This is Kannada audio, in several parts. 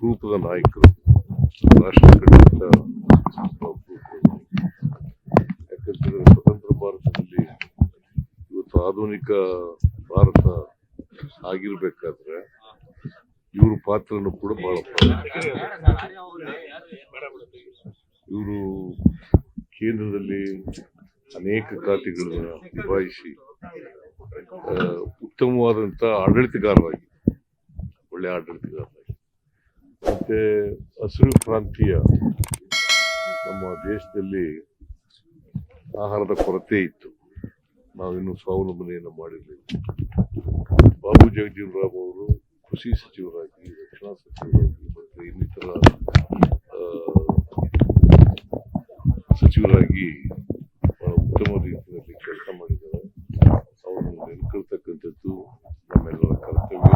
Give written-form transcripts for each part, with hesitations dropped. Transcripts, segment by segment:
ಅಪರೂಪದ ನಾಯಕರು, ರಾಷ್ಟ್ರ ಕಂಡಿದ್ದ ಯಾಕಂತಂದ್ರೆ ಸ್ವತಂತ್ರ ಭಾರತದಲ್ಲಿ ಇವತ್ತು ಆಧುನಿಕ ಭಾರತ ಆಗಿರ್ಬೇಕಾದ್ರೆ ಇವ್ರ ಪಾತ್ರನೂ ಕೂಡ ಬಹಳ ಇವರು ಕೇಂದ್ರದಲ್ಲಿ ಅನೇಕ ಖಾತೆಗಳನ್ನು ನಿಭಾಯಿಸಿ ಉತ್ತಮವಾದಂಥ ಆಡಳಿತಗಾರರಾಗಿ, ಒಳ್ಳೆ ಆಡಳಿತಗಾರರಾಗಿ, ಮತ್ತೆ ಹಸಿರು ಕ್ರಾಂತಿಯ ನಮ್ಮ ದೇಶದಲ್ಲಿ ಆಹಾರದ ಕೊರತೆ ಇತ್ತು, ನಾವಿನ್ನೂ ಸ್ವಾವಲಂಬನೆಯನ್ನು ಮಾಡಿರಲಿಲ್ಲ. ಬಾಬು ಜಗಜೀವನ್ ರಾಮ್ ಅವರು ಕೃಷಿ ಸಚಿವರಾಗಿ, ರಕ್ಷಣಾ ಸಚಿವರಾಗಿ ಮತ್ತು ಇನ್ನಿತರ ಸಚಿವರಾಗಿ ಬಹಳ ಉತ್ತಮ ರೀತಿಯಲ್ಲಿ ಕೆಲಸ ಮಾಡಿದ್ದಾರೆ. ಅವರನ್ನು ನೆನ್ಕೊಳ್ತಕ್ಕಂಥದ್ದು ನಮ್ಮೆಲ್ಲರ ಕರ್ತವ್ಯ.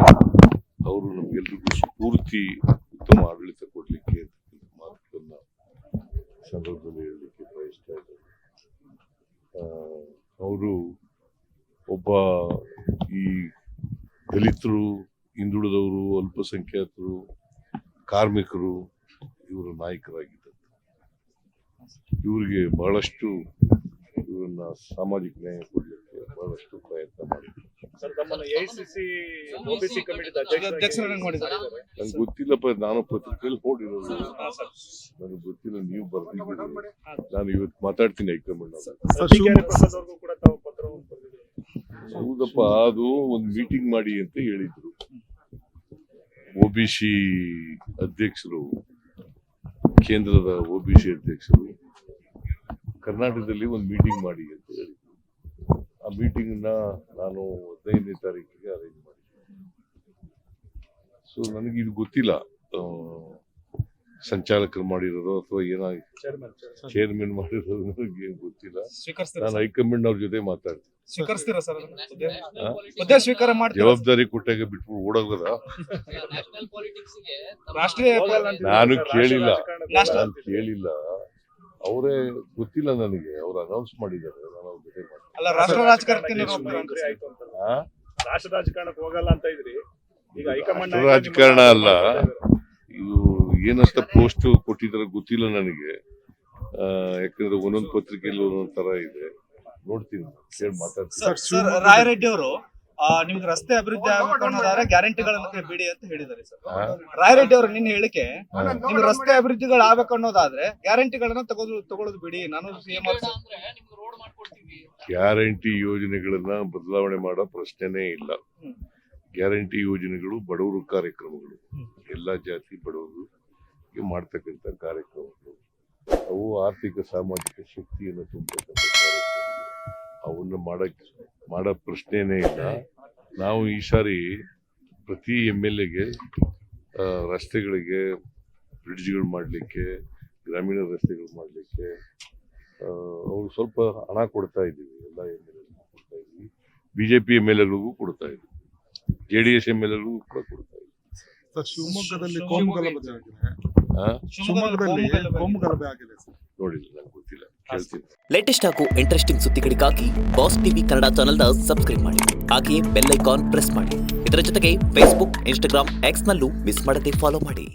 ಅವರು ನಮಗೆಲ್ಲರಿಗೂ ಸ್ಫೂರ್ತಿ, ಉತ್ತಮ ಆಡಳಿತ ಕೊಡಲಿಕ್ಕೆ ಮಾತುಗಳನ್ನ ಸಂದರ್ಭದಲ್ಲಿ ಹೇಳಲಿಕ್ಕೆ ಬಯಸ್ತಾ ಇದ್ದಾರೆ. ಅವರು ಒಬ್ಬ ಈ ದಲಿತರು, ಹಿಂದುಳಿದವರು, ಅಲ್ಪಸಂಖ್ಯಾತರು, ಕಾರ್ಮಿಕರು ಇವರ ನಾಯಕರಾಗಿದ್ದರು. ಇವರಿಗೆ ಬಹಳಷ್ಟು ಇವರನ್ನ ಸಾಮಾಜಿಕ ನ್ಯಾಯ ಕೊಡಲಿಕ್ಕೆ ಬಹಳಷ್ಟು ಪ್ರಯತ್ನ ಮಾಡಿದ್ರು. ನಂಗೆ ಗೊತ್ತಿಲ್ಲಪ್ಪ, ನಾನು ಪತ್ರಿಕೆಯಲ್ಲಿ ನೋಡಿರೋದು, ನನಗೆ ಗೊತ್ತಿಲ್ಲ, ನೀವು ಬರ್ತಿದ್ದೀರಿ. ನಾನು ಇವತ್ತು ಮಾತಾಡ್ತೀನಿ ಹೈಕಮಾಂಡ್. ಹೌದಪ್ಪ, ಅದು ಒಂದು ಮೀಟಿಂಗ್ ಮಾಡಿ ಅಂತ ಹೇಳಿದ್ರು. OBC ಅಧ್ಯಕ್ಷರು, ಕೇಂದ್ರದ OBC ಅಧ್ಯಕ್ಷರು ಕರ್ನಾಟಕದಲ್ಲಿ ಒಂದು ಮೀಟಿಂಗ್ ಮಾಡಿ ಅಂತ ಹೇಳಿದ್ರು. ಆ ಮೀಟಿಂಗ್ ನಾನು 15ನೇ ತಾರೀಕಿಗೆ ಅರೇಂಜ್ ಮಾಡಿದ್ದೆ. ಸೊ ನನಗೆ ಇದು ಗೊತ್ತಿಲ್ಲ, ಸಂಚಾಲಕರು ಮಾಡಿರೋದು ಅಥವಾ ಏನಾಗಿ ಚೇರ್ಮನ್ ಮಾಡಿರೋದು ನನಗೆ ಏನು ಗೊತ್ತಿಲ್ಲ. ನಾನು ಹೈಕಮಾಂಡ್ ಅವ್ರ ಜೊತೆ ಮಾತಾಡ್ತೀನಿ. ಜವಾಬ್ದಾರಿ ಕೊಟ್ಟಾಗ ಬಿಟ್ಬಿಟ್ಟು ಓಡೋಗದ? ನಾನು ಕೇಳಿಲ್ಲ, ಅವರೇ ಗೊತ್ತಿಲ್ಲ ನನಗೆ. ಅವ್ರು ಅನೌನ್ಸ್ ಮಾಡಿದ್ದಾರೆ, ನಾನು ಅವ್ರ ಜೊತೆ ರಾಜಕಾರಣ ಅಲ್ಲ ಇದು. ಏನಂತ ಪೋಸ್ಟ್ ಕೊಟ್ಟಿದ್ದಾರೆ ಗೊತ್ತಿಲ್ಲ ನನಗೆ. ಯಾಕಂದ್ರೆ ಒಂದೊಂದು ಪತ್ರಿಕೆಯಲ್ಲಿ ಒಂದೊಂದ್ ತರ ಇದೆ, ನೋಡ್ತೀನಿ, ಕೇಳಿ ಮಾತಾಡ್ತೀನಿ. ರಾಯರೆಡ್ಡಿ ಅವರು ನಿಮ್ಗೆ ರಸ್ತೆ ಅಭಿವೃದ್ಧಿ ಆಗಬೇಕಾದ್ರೆ ಗ್ಯಾರಂಟಿಗಳನ್ನ ಬಿಡಿ ಅಂತ ಹೇಳಿದ್ದಾರೆ ಸರ್. ರಾಯರೆಡ್ಡಿ ಅವರು ನಿನ್ನ ಹೇಳಿಕೆ, ನಿಮ್ಗೆ ರಸ್ತೆ ಅಭಿವೃದ್ಧಿಗಳು ಆಗ್ಬೇಕನ್ನೋದಾದ್ರೆ ಗ್ಯಾರಂಟಿಗಳನ್ನ ತಗೊಳ್ಳೋದು ಬಿಡಿ, ನಾನು ಸಿಎಂ ಗ್ಯಾರಂಟಿ ಯೋಜನೆಗಳನ್ನ ಬದಲಾವಣೆ ಮಾಡೋ ಪ್ರಶ್ನೆನೇ ಇಲ್ಲ. ಗ್ಯಾರಂಟಿ ಯೋಜನೆಗಳು ಬಡವರು ಕಾರ್ಯಕ್ರಮಗಳು, ಎಲ್ಲಾ ಜಾತಿ ಬಡವರು ಮಾಡ್ತಕ್ಕಂಥ ಕಾರ್ಯಕ್ರಮಗಳು. ಅವು ಆರ್ಥಿಕ ಸಾಮಾಜಿಕ ಶಕ್ತಿಯನ್ನು ತುಂಬತಕ್ಕಂಥ ಕಾರ್ಯಕ್ರಮಗಳು. ಅವನ್ನ ಮಾಡೋ ಪ್ರಶ್ನೆನೇ ಇಲ್ಲ. ನಾವು ಈ ಸಾರಿ ಪ್ರತಿ MLAಗೆ ರಸ್ತೆಗಳಿಗೆ, ಬ್ರಿಡ್ಜ್ಗಳು ಮಾಡಲಿಕ್ಕೆ, ಗ್ರಾಮೀಣ ರಸ್ತೆಗಳು ಮಾಡಲಿಕ್ಕೆ ಅವ್ರು ಸ್ವಲ್ಪ ಹಣ ಕೊಡ್ತಾ ಇದ್ದೀವಿ. ಎಲ್ಲ MLAಗಳಿಗೂ ಕೊಡ್ತಾ ಇದ್ದೀವಿ, BJP MLAಗಳಿಗೂ ಕೊಡ್ತಾ ಇದ್ದೀವಿ, JDS MLAಗಳಿಗೂ ಕೂಡ ಕೊಡ್ತಾ ಇದ್ದೀವಿ. ಶಿವಮೊಗ್ಗದಲ್ಲಿ ಕೋಮುಗಲಭೆ ಆಗಿದೆ ನೋಡಿಲ್ಲ, ನಂಗೆ ಗೊತ್ತಿಲ್ಲ, ಕೇಳ್ತೀನಿ. ಲೇಟೆಸ್ಟ್ ಹಾಗೂ ಇಂಟ್ರೆಸ್ಟಿಂಗ್ ಸುದ್ದಿಗಳಿಗಾಗಿ ಬಾಸ್ ಟಿವಿ ಕನ್ನಡ ಚಾನೆಲ್ನ ಸಬ್ಸ್ಕ್ರೈಬ್ ಮಾಡಿ, ಹಾಗೆಯೇ ಬೆಲ್ ಐಕಾನ್ ಪ್ರೆಸ್ ಮಾಡಿ. ಇದರ ಜೊತೆಗೆ Facebook, Instagram, X ನಲ್ಲೂ ಮಿಸ್ ಮಾಡದೆ ಫಾಲೋ ಮಾಡಿ.